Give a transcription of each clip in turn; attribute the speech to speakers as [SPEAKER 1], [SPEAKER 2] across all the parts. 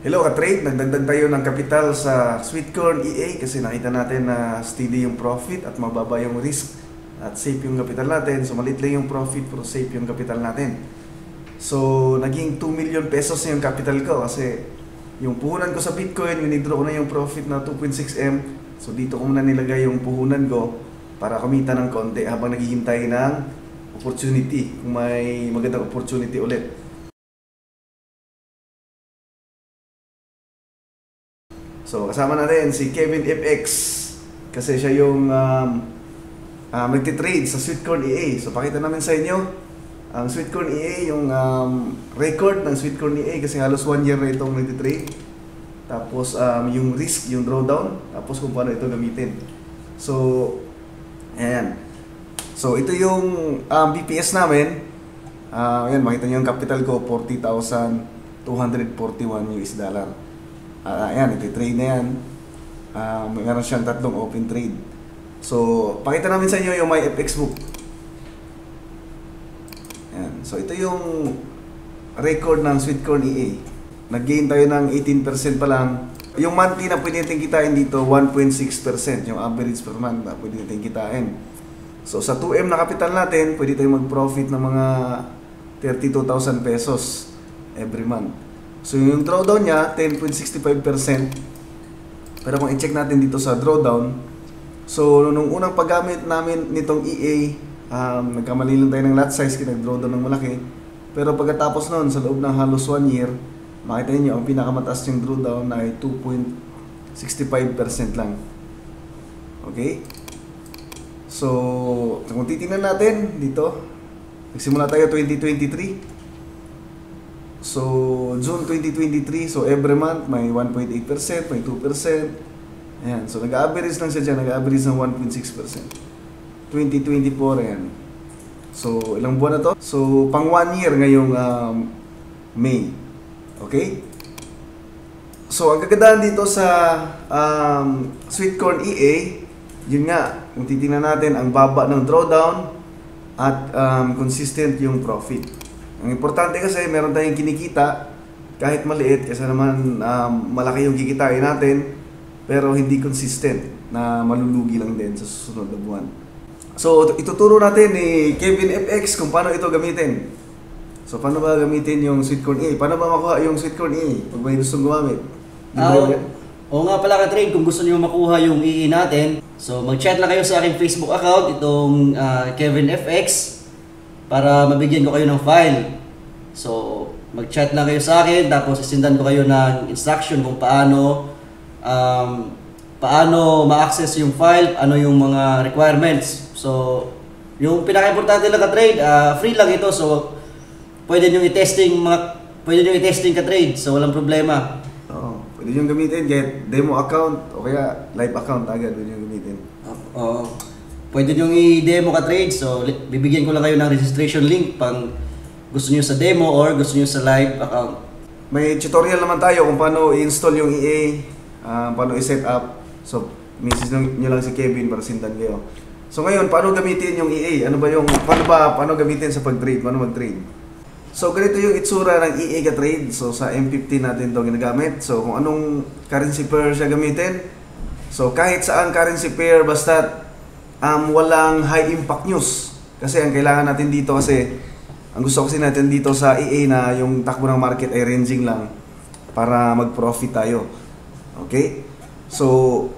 [SPEAKER 1] Hello ka-trade, nagdagdag tayo ng kapital sa Sweetcorn EA kasi nakita natin na steady yung profit at mababa yung risk at safe yung kapital natin. So maliit lang yung profit pero safe yung kapital natin. So naging 2 million pesos na yung capital ko kasi yung puhunan ko sa Bitcoin, winidraw ko na yung profit na 2.6M. So dito ko muna nilagay yung puhunan ko para kumita ng konti habang naghihintay ng opportunity, kung may magandang opportunity ulit. So, kasama natin si Kevin FX kasi siya yung nagtitrade sa Sweetcorn EA. So, pakita namin sa inyo ang Sweetcorn EA, yung record ng Sweetcorn EA kasi halos 1 year na itong nagtitrade. Tapos, yung risk, yung drawdown, tapos kung paano ito gamitin. So, ayan. So, ito yung BPS namin. Ayan, makita nyo yung capital ko, 40,241 US dollar. Ayan, iti-trade na yan. Meron siyang tatlong open trade. So, pakita namin sa inyo yung my FX book. Ayan. So, ito yung record ng Sweetcorn EA. Nag-gain tayo ng 18% pa lang. Yung monthly na pwede natin kitain dito, 1.6%. Yung average per month na pwede natin kitain. So, sa 2M na capital natin, pwede tayo mag-profit ng mga 32,000 pesos every month. So yung drawdown niya, 10.65%. Pero kung i-check natin dito sa drawdown, so nung unang paggamit namin nitong EA, nagkamali lang tayo ng lot size, kinag-drawdown ng malaki. Pero pagkatapos noon, sa loob ng halos 1 year, makita niyo ang pinakamataas yung drawdown na ay 2.65% lang. Okay? So, kung titingnan natin dito, nagsimula tayo 2023. So, June 2023, so every month may 1.8%, may 2%. Ayan, so nag-average lang siya dyan, nag-average ng 1.6%. 2024, ayan. So, ilang buwan na to? So, pang 1 year ngayong May. Okay? So, ang kagandahan dito sa Sweetcorn EA, yun nga, kung titingnan natin, ang baba ng drawdown at consistent yung profit. Ang importante kasi meron tayong kinikita kahit maliit kasi naman malaki yung kikitain natin pero hindi consistent na malulugi lang din sa susunod na buwan. So ituturo natin ni Kevin FX kung paano ito gamitin. So paano ba gamitin yung Sweetcorn EA? Paano ba makuha yung Sweetcorn EA pag may gustong gumamit?
[SPEAKER 2] Oo nga pala ka-trade, kung gusto niyo makuha yung EA natin, so mag-chat lang kayo sa aking Facebook account, itong Kevin FX, para mabigyan ko kayo ng file. So, mag-chat lang kayo sa akin, tapos isindan ko kayo ng instruction kung paano ma-access yung file, ano yung mga requirements. So, yung pinaka-importante lang ka-trade, free lang ito, so pwede nyo i-testing ka-trade, so walang problema.
[SPEAKER 1] Pwede nyo gamitin kahit demo account o kaya live account agad pwede nyo gamitin.
[SPEAKER 2] Oo. Pwede nyo i-demo ka-trade, so bibigyan ko lang kayo ng registration link pang gusto nyo sa demo or gusto nyo sa live account.
[SPEAKER 1] May tutorial naman tayo kung paano i-install yung EA, paano i-set up. So, message nyo lang si Kevin para sindan kayo. So ngayon, paano gamitin yung EA? Paano gamitin sa pag-trade? Paano mag-trade? So ganito yung itsura ng EA ka-trade. So sa M50 natin ito ginagamit. So kung anong currency pair siya gamitin. So kahit saan currency pair basta walang high impact news. Kasi ang kailangan natin dito ang gusto kasi natin dito sa EA na yung takbo ng market ay ranging lang para mag-profit tayo. Okay? So,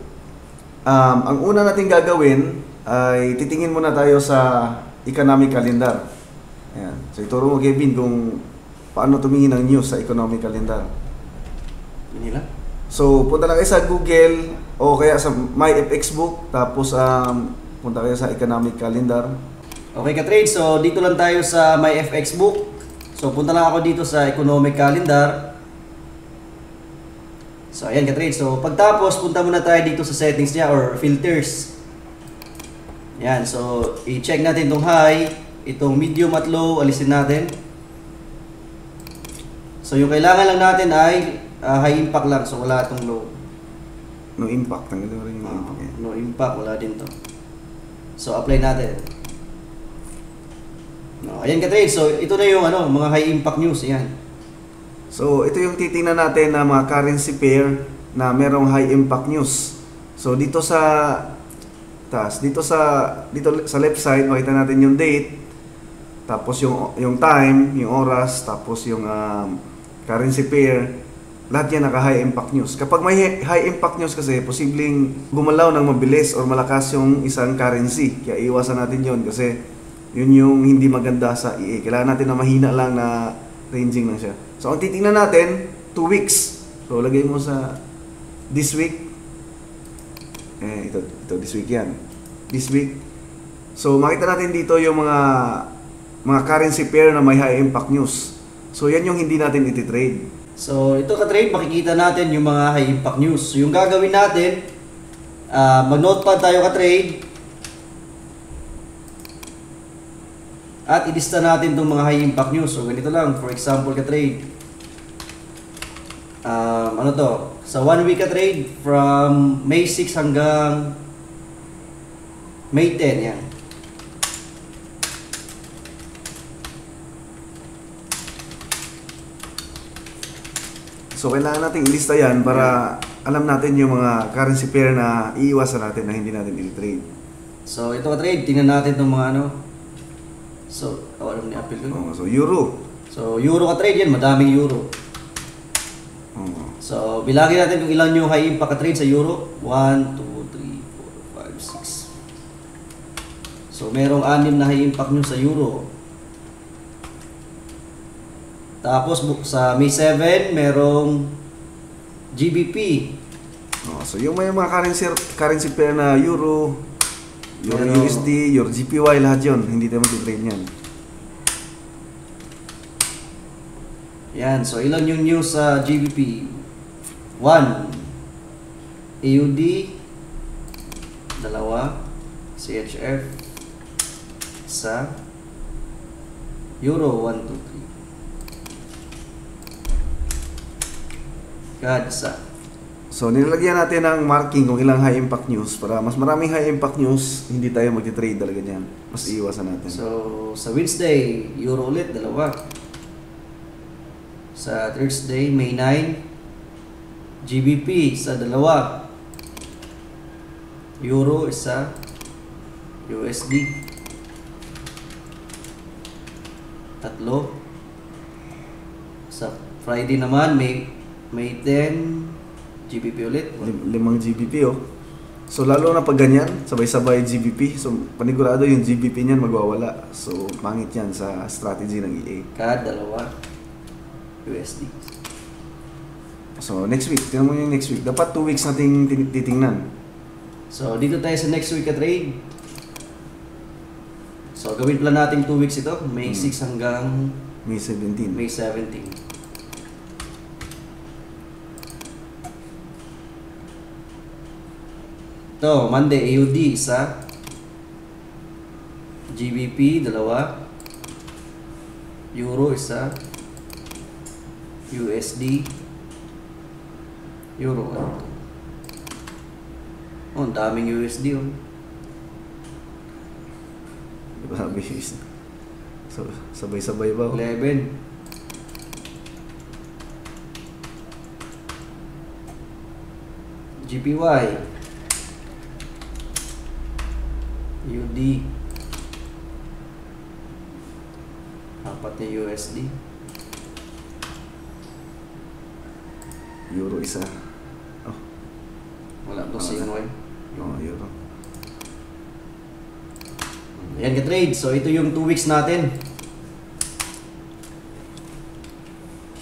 [SPEAKER 1] ang una natin gagawin ay titingin muna tayo sa economic calendar. Ayan. So, ituro mo Kevin kung paano tumingin ang news sa economic calendar.
[SPEAKER 2] Manila?
[SPEAKER 1] So, punta lang kayo sa Google o kaya sa My FX book tapos punta kayo sa economic calendar.
[SPEAKER 2] Okay ka-trade, so dito lang tayo sa My FX book. So punta lang ako dito sa economic calendar. So ayan ka-trade, so pagtapos punta muna tayo dito sa settings niya or filters. Ayan, so i-check natin itong high, itong medium at low, alisin natin. So yung kailangan lang natin ay high impact lang, so wala itong low.
[SPEAKER 1] No impact, tanggalin mo rin yung impact.
[SPEAKER 2] No impact, wala din to. So apply natin. No, ayan ka-trade. So ito na yung mga high impact news, ayan.
[SPEAKER 1] So, ito yung titingnan natin na mga currency pair na merong high impact news. So, dito sa taas, dito sa left side, makita natin yung date, tapos yung time, yung oras, tapos yung currency pair. Lahat yan naka-high impact news. Kapag may high impact news kasi, posibleng gumalaw ng mabilis or malakas yung isang currency. Kaya iwasan natin yon kasi yun yung hindi maganda sa EA. Kailangan natin na mahina lang na ranging lang siya. So, ang titingnan natin, 2 weeks. So, lagay mo sa this week. Ito this week yan. This week. So, makita natin dito yung mga currency pair na may high impact news. So, yan yung hindi natin iti-trade.
[SPEAKER 2] So, ito ka-trade, makikita natin yung mga high impact news. So, yung gagawin natin, mag-notepad tayo ka-trade. At ilista natin itong mga high impact news. So, ganito lang. For example, ka-trade. Ano to? Sa 1 week ka-trade, from May 6 hanggang May 10. Yan.
[SPEAKER 1] So, kailangan natin ilista yan para alam natin yung mga currency pair na iiwasan natin na hindi natin i-trade.
[SPEAKER 2] So, ito ka-trade. Tingnan natin itong mga ano. So, alam ni Apple ko.
[SPEAKER 1] So, euro.
[SPEAKER 2] So, euro ka-trade yan. Madaming euro. So, bilangin natin kung ilan yung high impact ka-trade sa euro. 1, 2, 3, 4, 5, 6. So, merong 6 na high impact nyo sa euro. Tapos, sa May 7, merong GBP.
[SPEAKER 1] So, yung may mga currency pair na euro, Euro USD, Euro GPY, lahat yun. Hindi tayo mag-trade yan.
[SPEAKER 2] Yan. So, ilan yung news sa GBP? 1. AUD. 2. CHF. Sa Euro. 1, 2, 3. God, isa.
[SPEAKER 1] So, nilalagyan natin ng marking kung ilang high impact news para mas maraming high impact news, hindi tayo mag-trade talaga niyan. Mas iiwasan natin.
[SPEAKER 2] So, sa Wednesday, Euro ulit, 2. Sa Thursday, May 9, GBP sa 2. Euro isa. USD 3. Sa Friday naman, May 10, GBP ulit.
[SPEAKER 1] 5 GBP oh. So lalo na pag ganyan, sabay-sabay GBP. So panigurado yung GBP niyan magwawala. So pangit yan sa strategy ng EA.
[SPEAKER 2] CAD 2. USD.
[SPEAKER 1] So next week, tingnan mo yung next week. Dapat 2 weeks nating titingnan.
[SPEAKER 2] So dito tayo sa next week ka-trade. So gawin pala natin 2 weeks ito. May 6 hanggang
[SPEAKER 1] May 17.
[SPEAKER 2] May 17. Ito, Monday, AUD, isa. GBP, 2. Euro, isa. USD. Euro, 1. Oh, ang daming USD, oh.
[SPEAKER 1] Grabe. So, sabay-sabay ba?
[SPEAKER 2] 11. GPY. UD. 4 na USD.
[SPEAKER 1] Euro isa. Oh,
[SPEAKER 2] Wala to si Noy.
[SPEAKER 1] euro.
[SPEAKER 2] Ayan ka-trade. So, ito yung 2 weeks natin.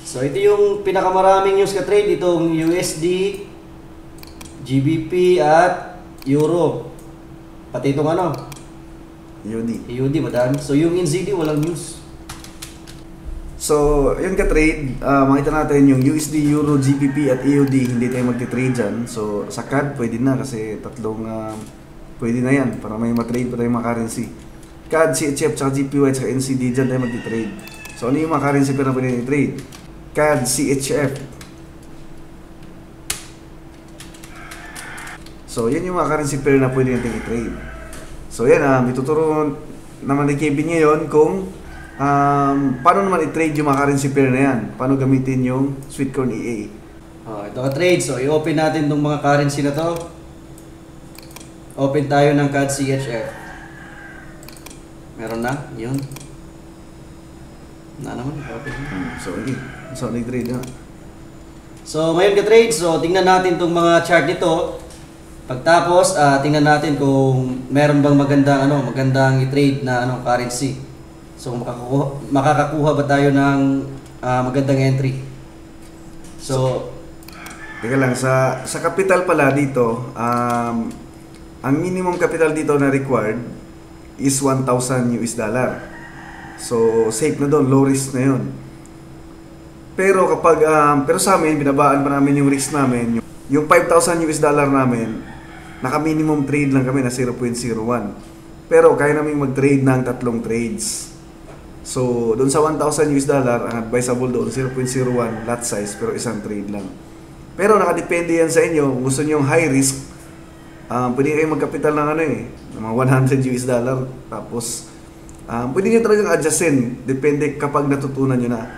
[SPEAKER 2] So, ito yung pinakamaraming news ka-trade. Itong USD, GBP, at Euro. Pati itong ano? EUD, madami. So, yung NZD, walang news.
[SPEAKER 1] So, yun ka-trade. Makita natin yung USD, Euro, GBP, at EUD. Hindi tayo magti-trade dyan. So, sa CAD, pwede na kasi tatlong pwede na yan para may matrade pa tayong mga currency. CAD, CHF, tsaka GPY, tsaka NCD, dyan tayo magti-trade. So, ano yung mga currency pa na pwede i-trade? CAD, CHF. So, yan yung mga currency pair na pwede natin i-trade. So, yan may tuturo naman ni Kevin ngayon kung paano naman i-trade yung mga currency pair na yan? Paano gamitin yung Sweetcorn EA?
[SPEAKER 2] Ito ka-trade. So, i-open natin itong mga currency na to. Open tayo ng CAD CHF. Meron na? Yun. Na naman. Open.
[SPEAKER 1] So, nag-trade na.
[SPEAKER 2] So, ngayon ka-trade. So, tingnan natin itong mga chart nito. Pagtapos, tingnan natin kung meron bang magandang i-trade na currency. So, makakakuha ba tayo ng magandang entry? So,
[SPEAKER 1] teka lang, sa capital pala dito, ang minimum capital dito na required is 1,000 US dollar. So, safe na doon, low risk na yun. Pero kapag, pero sa amin, binabaan pa namin yung risk namin. Yung 5,000 US dollar namin, naka-minimum trade lang kami na 0.01. Pero kaya namin mag-trade ng 3 trades. So, doon sa 1,000 US dollar, ang advisable doon, 0.01 lot size, pero isang trade lang. Pero nakadepende yan sa inyo. Kung gusto nyo yung high risk, pwede kayo magkapital ng ng mga 100 US dollar. Tapos, pwede nyo talagang adjustin. Depende kapag natutunan nyo na.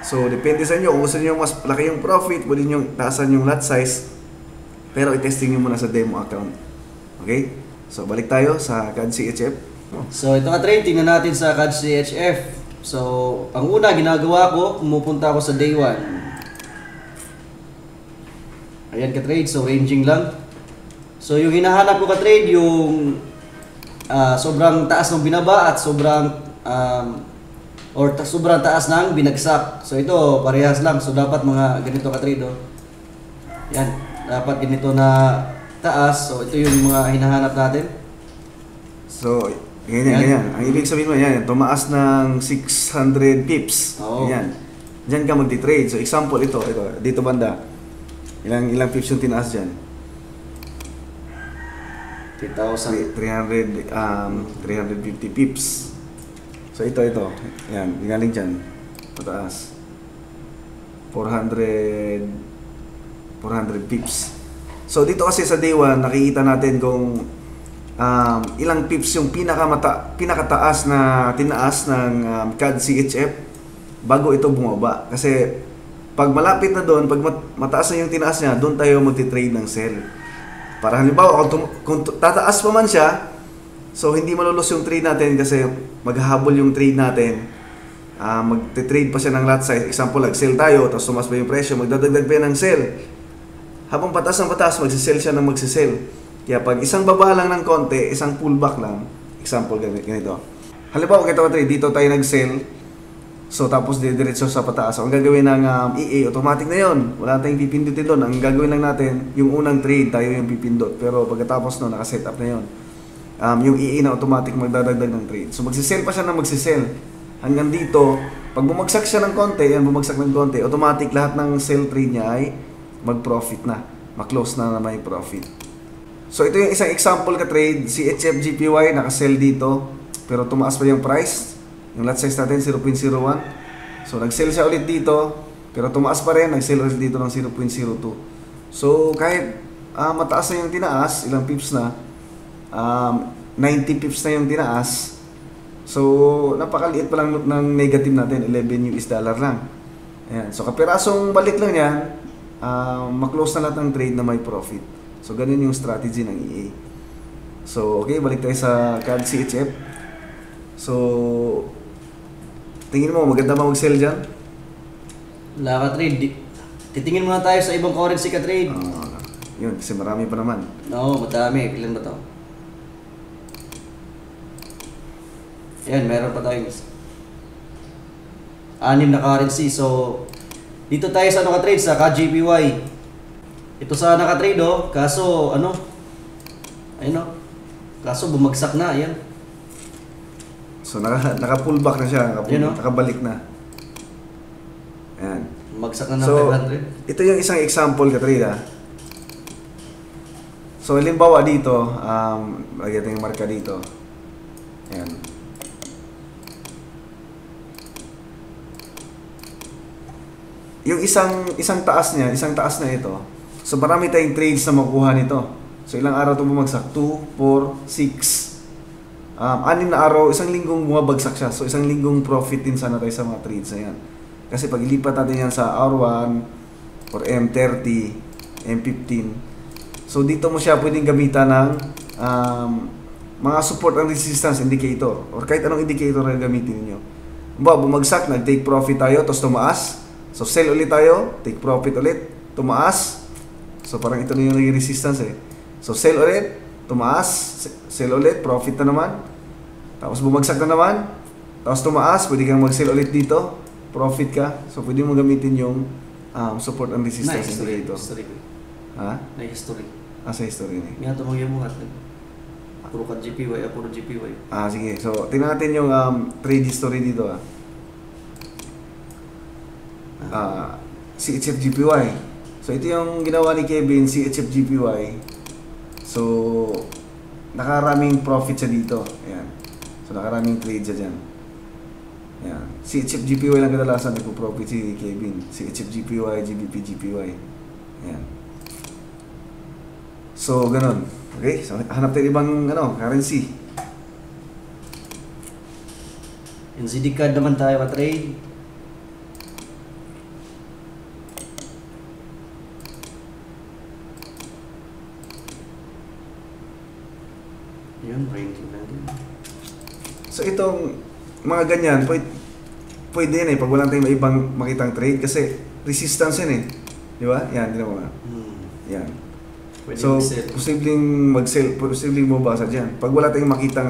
[SPEAKER 1] So, depende sa inyo. Kung gusto nyo mas laki yung profit, pwede nyo taasan yung lot size. Pero i-testing nyo muna sa demo account. Okay? So, balik tayo sa CAD CHF.
[SPEAKER 2] So, ito ka-trade, tingnan natin sa CAD CHF. So, ang una ginagawa ko, pumupunta ako sa day 1. Ayan ka-trade, so ranging lang. So, yung hinahanap ko ka-trade, yung sobrang taas ng binaba at sobrang taas ng binagsak. So, ito, parehas lang. So, dapat mga ganito ka-trade, oh. Yan, dapat ganito na taas. So, ito yung mga hinahanap natin.
[SPEAKER 1] So, ganyan. Ang ibig sabihin mo, yan, tumaas ng 600 pips.
[SPEAKER 2] Oo.
[SPEAKER 1] Yan. Diyan ka magti-trade. So, example, ito, dito banda. Ilang pips yung tinaas dyan?
[SPEAKER 2] 3,000.
[SPEAKER 1] 350 pips. So, ito. Yan, galing dyan. Pataas. 400 pips. So, dito kasi sa day 1, nakikita natin kung ilang pips yung pinakataas na tinaas ng CAD CHF bago ito bumaba. Kasi pag malapit na doon, pag mataas na yung tinaas niya, doon tayo magti-trade ng sell. Para halimbawa, kung tataas pa man siya, so hindi malulos yung trade natin kasi maghahabol yung trade natin. Magti-trade pa siya ng lot size. Example, nag-sell tayo, tapos tumas pa yung presyo, magdadagdag pa ng sell. Habang pataas ng pataas, magsisell siya ng magsisell. Kaya pag isang baba lang ng konti, isang pullback lang, example ganito. Halimbawa, dito tayo nag-sell, so tapos diretso sa pataas. So, ang gagawin ng EA, automatic na yon. Wala tayong pipindutin doon. Ang gagawin lang natin, yung unang trade, tayo yung pipindot. Pero pagkatapos no, naka-set up na yon. Yung EA na automatic magdadagdag ng trade. So magsisell pa siya ng magsisell. Hanggang dito, pag bumagsak siya ng konti, automatic lahat ng sell trade niya ay mag-profit na. Ma-close na may profit. So ito yung isang example ka trade, CHF GPY naka-sell dito pero tumaas pa yung price. Yung lot size natin 0.01. So nag-sell siya ulit dito pero tumaas pa rin, nag-sell ulit dito ng 0.02. So kahit mataas na yung tinaas, ilang pips na, 90 pips na yung tinaas. So napakaliit pa lang ng negative natin, 11 US dollar lang. Ayan. So kapirasong balik lang yan, ma-close na lahat ng trade na may profit. So, ganun yung strategy ng EA. So, okay, balik tayo sa CAD CHF. So, tingin mo, maganda ba mag-sell dyan?
[SPEAKER 2] Wala ka trade. Titingin muna tayo sa ibang currency ka trade.
[SPEAKER 1] Yun, kasi marami pa naman.
[SPEAKER 2] Oo, madami. Ilan ba to? Ayan, meron pa tayo. 6 na currency. So, dito tayo sa ka trade, sa KJPY. Ito sa naka-trade kaso kaso bumagsak na, ayan.
[SPEAKER 1] So naka-pullback na siya, nakabalik na. Ayan.
[SPEAKER 2] Bumagsak na ng
[SPEAKER 1] So,
[SPEAKER 2] 500.
[SPEAKER 1] ito yung isang example ka trade So halimbawa dito, lagyan natin yung marka dito. Ayan. Yung isang taas na ito. So marami tayong trades na makuha nito. So ilang araw ito bumagsak? 2, 4, 6. 6 na araw, isang linggong bumabagsak siya. So isang linggong profit din sana tayo sa mga trades na yan. Kasi pag ilipat natin yan sa R1 or M30, M15, so dito mo siya pwedeng gamitan ng mga support and resistance indicator or kahit anong indicator na gamitin niyo. Bumagsak, nag-take profit tayo, tapos tumaas. So sell ulit tayo, take profit ulit, tumaas. So parang ito na yung naging resistance eh. So sell ulit, tumaas, sell ulit, profit na naman. Tapos bumagsak na naman, tapos tumaas, pwede kang mag-sell ulit dito, profit ka. So pwede mo gamitin yung support and resistance indicator.
[SPEAKER 2] History.
[SPEAKER 1] Ha?
[SPEAKER 2] Na history.
[SPEAKER 1] Sa history ni.
[SPEAKER 2] Nga tumagyan mo hat. Puro ka GPY, puro GPY.
[SPEAKER 1] Sige. So tingnan natin yung trade history dito CHF-GPY. So ito yung ginawa ni Kevin, CHF-GPY. So nakaraming profit siya dito. Ayan. So nakaraming trade siya dyan. Ayan. CHF-GPY lang kadalasan nagpo-profit si Kevin. CHF-GPY, GBP-GPY. Ayan. So ganun. Okay? So hanap tayo ibang currency.
[SPEAKER 2] NZD card naman tayo ka-trade. Yun, ranking natin.
[SPEAKER 1] So itong mga ganyan, pwede yan eh, pag wala tayong ibang makitang trade kasi resistance yan eh. Di ba? Yan, di ba? Yan.
[SPEAKER 2] Pwede
[SPEAKER 1] So,
[SPEAKER 2] mag-sell.
[SPEAKER 1] posibleng mabasa dyan. Pag wala tayong makitang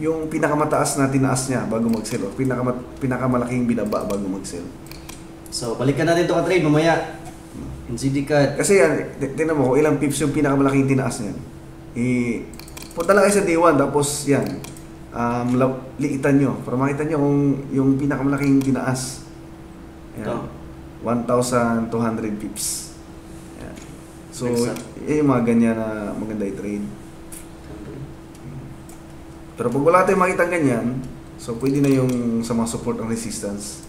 [SPEAKER 1] yung pinakamataas na tinaas niya bago mag-sell o pinakamalaking binaba bago mag-sell.
[SPEAKER 2] So, balikan natin ito ka-trade mamaya. NZD card.
[SPEAKER 1] Kasi yan, tingnan mo kung ilang pips yung pinakamalaking tinaas niyan. Punta lang kayo sa day 1, tapos yan, liitan nyo para makita nyo kung yung pinakamalaking tinaas. Yan. 1,200 pips. Yan. So, yung mga ganyan na maganda i-trade. Pero pag wala tayong makita ganyan, so pwede na yung sa mga support and resistance.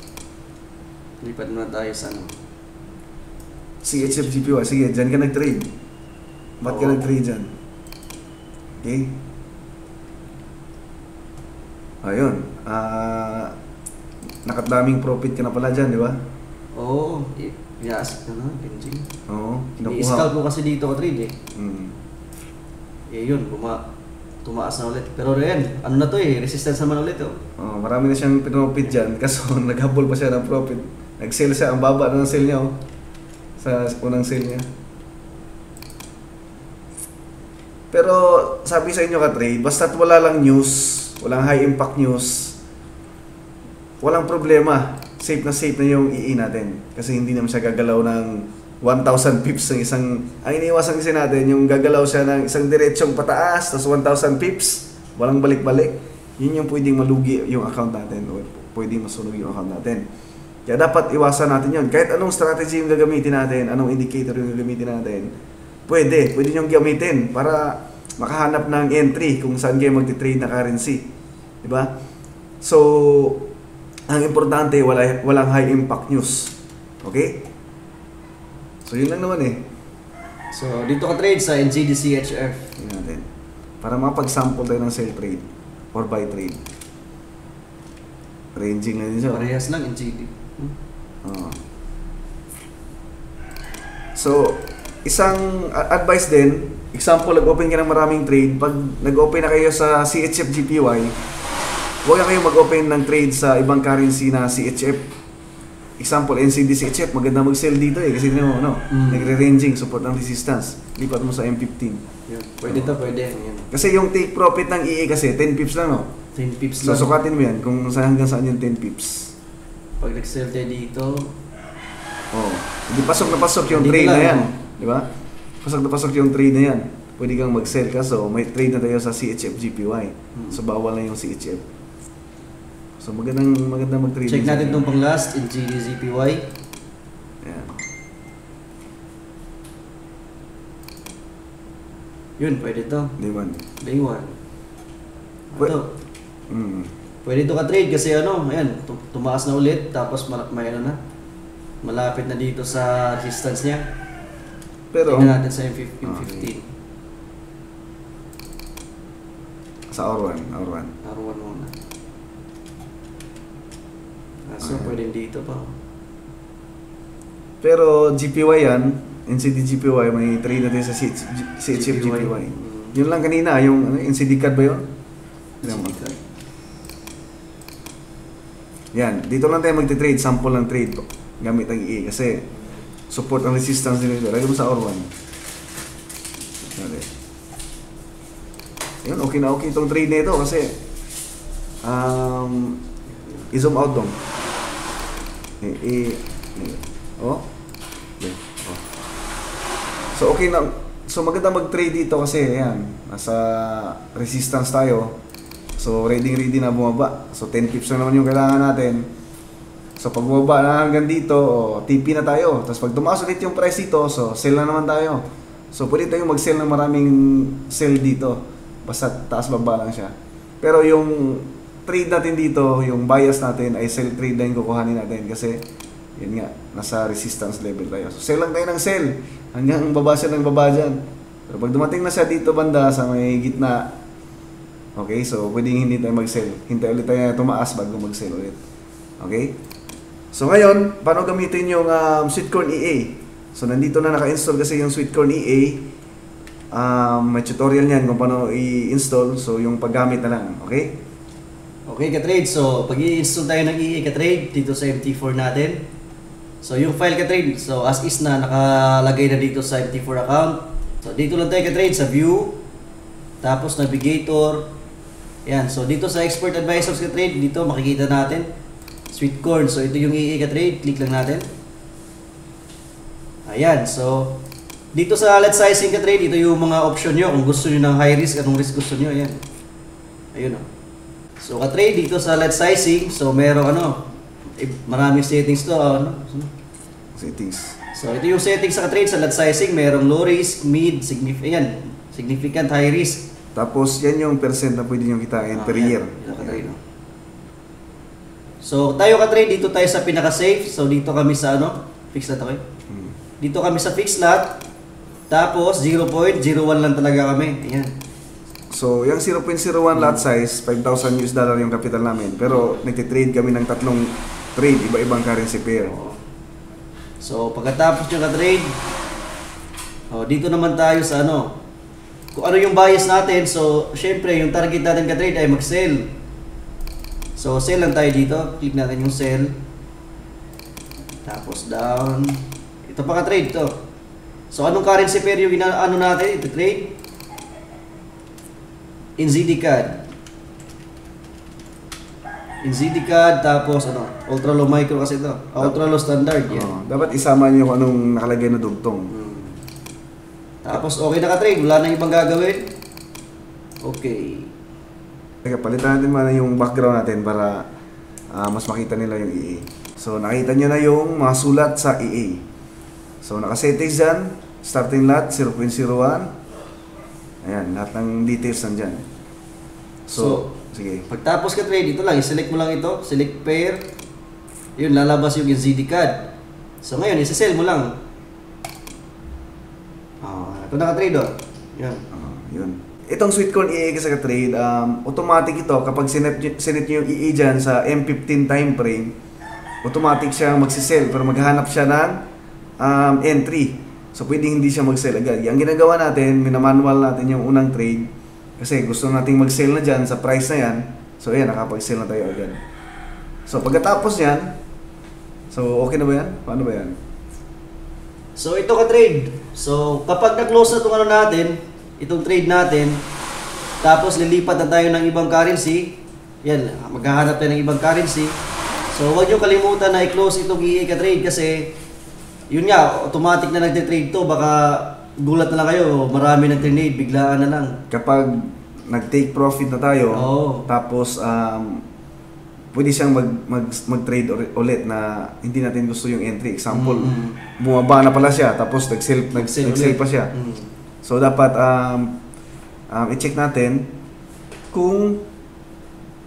[SPEAKER 2] Lipat na tayo sa
[SPEAKER 1] CHF-GPY. Sige, dyan ka nag-trade. Ba't ka nag-trade dyan? Okay. Ayun. Nakadaming profit ka na pala dyan, di ba?
[SPEAKER 2] Oo. I-asset na engine.
[SPEAKER 1] Oo.
[SPEAKER 2] I-scalp ko kasi dito ka-trade eh.
[SPEAKER 1] Mm.
[SPEAKER 2] Yun, tumaas na ulit. Pero yan, ano na to eh, resistance naman ulit oh.
[SPEAKER 1] Marami na siyang pinopit dyan, kaso naghabol pa siya ng profit. Nag-sell siya, ang baba na ng sell niya sa unang sell niya. Pero sabi sa inyo ka-trade, basta't wala lang news, walang high impact news, walang problema. Safe na yung EE natin. Kasi hindi naman siya gagalaw ng 1,000 pips ng isang, ang iniiwasan kasi natin, yung gagalaw siya ng isang diretsong pataas, tapos 1,000 pips, walang balik-balik. Yun yung pwedeng malugi yung account natin, o pwedeng masunog yung account natin. Kaya dapat iwasan natin yun. Kahit anong strategy yung gagamitin natin, anong indicator yung gagamitin natin, pwede nyo gamitin para makahanap ng entry kung saan kayo magti-trade na currency. Diba? So, ang importante, walang high impact news. Okay? So, yun lang naman eh.
[SPEAKER 2] So, dito ka-trade sa NZD-CHF.
[SPEAKER 1] Yun natin. Para makapag-sample tayo ng sell trade or buy trade. Ranging na din siya.
[SPEAKER 2] Parehas lang NZD.
[SPEAKER 1] So, isang advice din, example, nag-open ka ng maraming trade. Pag nag-open na kayo sa CHF-GPY, huwag na kayo mag-open ng trade sa ibang currency na CHF. Example, NZD-CHF, maganda mag-sell dito eh. Kasi mo, nagre-ranging, support ng resistance. Lipat mo sa M15.
[SPEAKER 2] Yun. Pwede to, pwede. Yan.
[SPEAKER 1] Kasi yung take profit ng EA kasi, 10 pips lang, no?
[SPEAKER 2] 10 pips
[SPEAKER 1] So,
[SPEAKER 2] lang.
[SPEAKER 1] sukatin mo yan kung hanggang saan yung 10 pips.
[SPEAKER 2] Pag nag-sell tayo dito,
[SPEAKER 1] Hindi pasok na pasok yung
[SPEAKER 2] Dito
[SPEAKER 1] trade na
[SPEAKER 2] lang,
[SPEAKER 1] yan. Di ba? Pasok na pasok yung trade na yan. Pwede kang mag-sell ka. So, may trade na tayo sa CHF-GPY. So, bawal na yung CHF. So, magandang mag-trade.
[SPEAKER 2] check natin itong pang last, NZD-ZPY.
[SPEAKER 1] Ayan.
[SPEAKER 2] Yun, pwede to.
[SPEAKER 1] Day 1.
[SPEAKER 2] Day 1. Ito. Pwede ito ka-trade kasi ayan, tumaas na ulit, tapos may malapit na dito sa resistance niya.
[SPEAKER 1] Pero,
[SPEAKER 2] tingnan natin sa M15.
[SPEAKER 1] Sa R1, R1.
[SPEAKER 2] R1 muna. So, pwede dito pa.
[SPEAKER 1] Pero GPY yan, NCD GPY, may trade natin sa CHF GPY. Yun lang kanina, yung NCD card ba yun? Yan, dito lang tayo magti-trade, sample ng trade gamit ang EA kasi support ang resistance nito. Lagay mo sa R1. Yun, okay na okay itong trade nito kasi i-zoom out dong. Oh. Okay. Oh. So okay na. So maganda mag-trade dito kasi ayan, nasa resistance tayo. So ready na bumaba. So 10 pips na naman yung kailangan natin. So pag bumaba na hanggang dito, TP na tayo. Tapos pag tumaas ulit yung price dito, so sell na naman tayo. So pwede tayong mag-sell ng maraming sell dito. Basta taas baba lang siya. Pero yung trade natin dito, yung bias natin ay sell trade na yung kukuhanin natin kasi yun nga, nasa resistance level tayo. So sell lang tayo ng sell hanggang baba siya ng baba dyan. Pero pag dumating na siya dito banda sa may gitna, okay, so pwedeng hindi tayo mag-sell. Hintay ulit tayo tumaas bago mag-sell ulit. Okay? So ngayon, paano gamitin yung Sweetcorn EA? So nandito na naka-install kasi yung Sweetcorn EA. May tutorial niyan kung paano i-install. So yung paggamit na lang. Okay?
[SPEAKER 2] Okay ka-trade, so pag i-install tayo ng EA ka-trade dito sa MT4 natin. So yung file ka-trade, so as is na nakalagay na dito sa MT4 account. So dito lang tayo ka-trade sa view, tapos navigator. Yan, so dito sa expert advisors ka-trade, dito makikita natin Sweetcorn. So ito yung EA ka-trade, click lang natin. Ayan, so dito sa lot sizing ka-trade, ito yung mga option nyo. Kung gusto nyo ng high risk, anong risk gusto nyo, ayan. Ayun o. So ka-trade dito sa lot sizing, so merong maraming settings to.
[SPEAKER 1] Settings.
[SPEAKER 2] So ito yung settings sa ka-trade sa lot sizing, merong low risk, mid, significant, high risk.
[SPEAKER 1] Tapos yan yung percent na pwede nyo kitain per year.
[SPEAKER 2] So tayo ka-trade, dito tayo sa pinaka-safe. So dito kami sa fixed lot, okay? Dito kami sa fixed lot. Tapos 0.01 lang talaga kami. Ayan. So
[SPEAKER 1] yung 0.01 lot size, $5,000 yung capital namin. Pero nagtitrade kami ng tatlong trade, iba-ibang currency pair.
[SPEAKER 2] So pagkatapos yung ka-trade, dito naman tayo sa kung ano yung bias natin. So syempre yung target natin ka-trade ay mag-sell. So sell lang tayo dito, click natin yung sell. Tapos down. Ito pa ka-trade to. So anong currency pair yung natin ito trade? NZD CAD, tapos ultra low micro kasi ito. Ultra low standard yan.
[SPEAKER 1] Dapat isama niyo kung anong nakalagay na dugtong.
[SPEAKER 2] Tapos okay na ka-trade, wala nang ibang gagawin. Okay.
[SPEAKER 1] Teka, palitan natin muna yung background natin para mas makita nila yung EA. So nakita niyo na yung mga sulat sa EA. So naka-settings dyan, starting lot 0.01. Ayan, lahat ng details nandyan. So sige.
[SPEAKER 2] Pagtapos ka trade, ito lang, i-select mo lang ito, select pair. Yun, lalabas yung NZD CAD. So ngayon, isa-sell mo lang. Ito naka-trade Yan.
[SPEAKER 1] Yun. Itong Sweetcorn EA kasi ka-trade, automatic ito, kapag sinet nyo yung EA dyan sa M15 time frame, automatic siya magsisell, pero maghahanap siya ng entry. So pwedeng hindi siya mag-sell agad. Ang ginagawa natin, minamanual natin yung unang trade kasi gusto nating mag-sell na dyan sa price na yan. So ayan, nakapag-sell na tayo agad. So pagkatapos yan, so okay na ba yan? Paano ba yan?
[SPEAKER 2] So ito ka-trade. So kapag na-close na itong natin, itong trade natin, tapos lilipat na tayo ng ibang currency, yan, maghahanap tayo ng ibang currency. So huwag nyo kalimutan na i-close itong EA ka-trade kasi yun nga, automatic na nagte-trade to, baka gulat na lang kayo, marami nag-trade, biglaan na lang.
[SPEAKER 1] Kapag nag-take profit na tayo, tapos pwede siyang mag-trade ulit na hindi natin gusto yung entry. Example, bumaba na pala siya, tapos nag-sell pa siya. So dapat i-check natin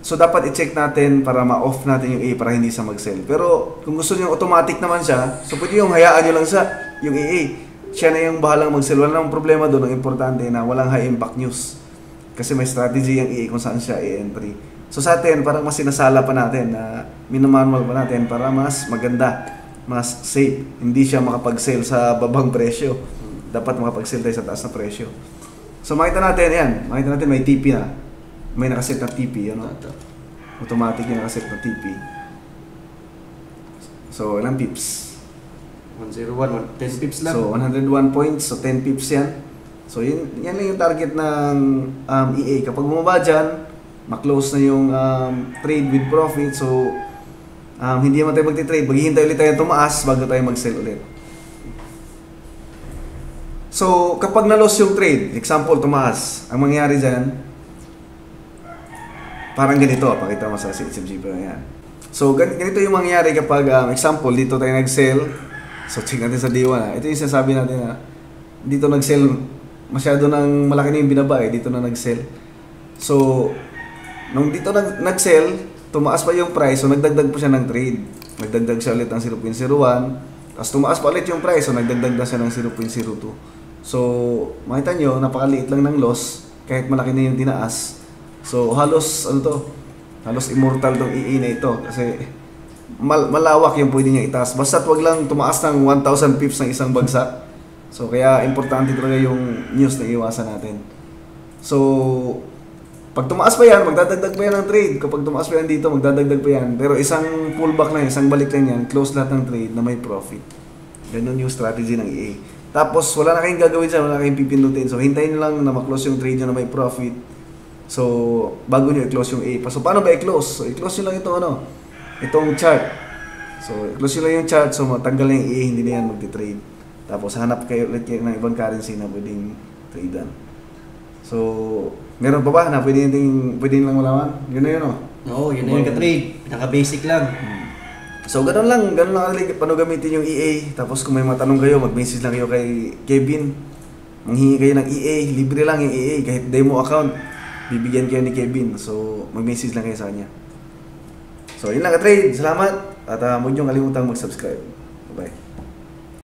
[SPEAKER 1] dapat i-check natin para ma-off natin yung EA para hindi siya mag-sell. Pero kung gusto niyo automatic naman siya, so pwede yung hayaan niyo lang yung EA. Siya na yung bahalang mag-sell. Wala namang problema doon. Ang importante na walang high impact news. Kasi may strategy yung EA kung saan siya i-entry. So sa atin, parang mas sinasala pa natin na minamanual pa natin para mas maganda, mas safe. Hindi siya makapag-sell sa babang presyo. Dapat makapag-sell tayo sa taas na presyo. So makita natin yan. Makita natin may TP na. May nakaset na TP. Ano? Automatic yung nakaset na TP. So ilang pips?
[SPEAKER 2] 101, 10 pips lang.
[SPEAKER 1] So 101 points. So 10 pips yan. So yan lang yung target ng EA. Kapag bumaba dyan, ma-close na yung trade with profit. So hindi naman tayo magti-trade. Maghihintay ulit tayo tumaas bago tayo mag-sell ulit. So kapag na-loss yung trade, example tumaas, ang mangyayari dyan, parang ganito. Pakita mo sa CHMG pa yan. So ganito yung mangyayari kapag example, dito tayo nag-sell. So check natin sa D1. Ito yung sinasabi natin na dito nag-sell, masyado nang malaki na yung binaba dito na nag-sell. So nung dito nag-sell, tumaas pa yung price, so nagdagdag pa siya ng trade. Nagdagdag siya ulit ng 0.01, tapos tumaas pa ulit yung price, so nagdagdag na siya ng 0.02. So, makita nyo, napakaliit lang ng loss, kahit malaki na yung tinaas. So, halos, halos immortal tong EA na ito, kasi malawak yung pwede niya itaas. Basta't wag lang tumaas ng 1,000 pips ng isang bagsak. So, kaya importante talaga yung news na iwasan natin. So, pag tumaas pa yan, magdadagdag pa yan ng trade. Kapag tumaas pa yan dito, magdadagdag pa yan. Pero isang pullback lang, isang balik lang yan, close lahat ng trade na may profit. Ganun yung strategy ng EA. Tapos, wala na kayong gagawin dyan, wala na kayong pipindutin. So, hintayin nyo lang na ma-close yung trade nyo na may profit. So, bago nyo i-close yung EA. So, paano ba i-close? So, i-close nyo lang itong chart. So, i-close nyo lang yung chart. So, matanggal na yung EA, hindi na yan magti-trade. Tapos, hanap kayo ulit ng ibang currency na pwedeng tradean. So, meron pa ba na pwede lang malaman? Yun na yun,
[SPEAKER 2] Oo, yun na yung ka-trade. Pinaka-basic lang.
[SPEAKER 1] So, ganun lang paano gamitin yung EA. Tapos kung may matanong kayo, mag-message lang kayo kay Kevin. Manghingi kayo ng EA, libre lang yung EA. Kahit demo account, bibigyan kayo ni Kevin. So, mag-message lang kayo sa kanya. So, yun lang ka-trade. Salamat. At huwag niyong kalimutang mag-subscribe.